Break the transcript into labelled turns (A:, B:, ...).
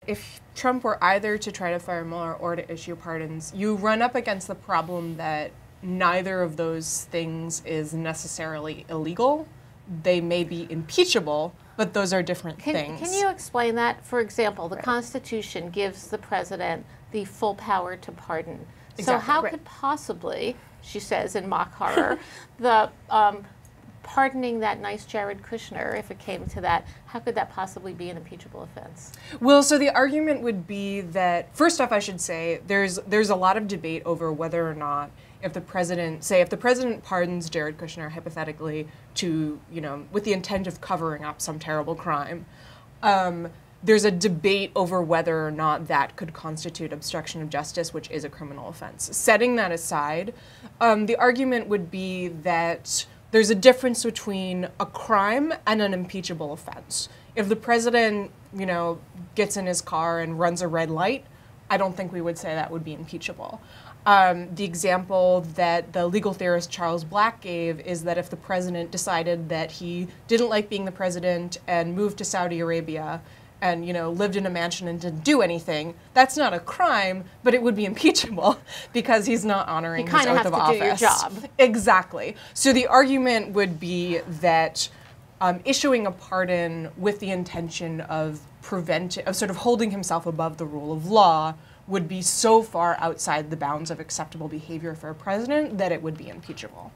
A: If Trump were either to try to fire Mueller or to issue pardons, you run up against the problem that neither of those things is necessarily illegal. They may be impeachable, but those are different things.
B: Can you explain that? For example, the Constitution gives the president the full power to pardon.
A: Exactly.
B: So how could possibly, she says in mock horror, the pardoning that nice Jared Kushner, if it came to that, how could that possibly be an impeachable offense?
A: Well, so the argument would be that, first off, I should say, there's a lot of debate over whether or not if the president pardons Jared Kushner hypothetically to, with the intent of covering up some terrible crime, there's a debate over whether or not that could constitute obstruction of justice, which is a criminal offense. Setting that aside, the argument would be that there's a difference between a crime and an impeachable offense. If the president, gets in his car and runs a red light, I don't think we would say that would be impeachable. The example that the legal theorist Charles Black gave is that if the president decided that he didn't like being the president and moved to Saudi Arabia and lived in a mansion and didn't do anything, that's not a crime, but it would be impeachable because he's not honoring his oath of office. You kind of have to do your job. Exactly. So the argument would be that issuing a pardon with the intention of sort of holding himself above the rule of law would be so far outside the bounds of acceptable behavior for a president that it would be impeachable.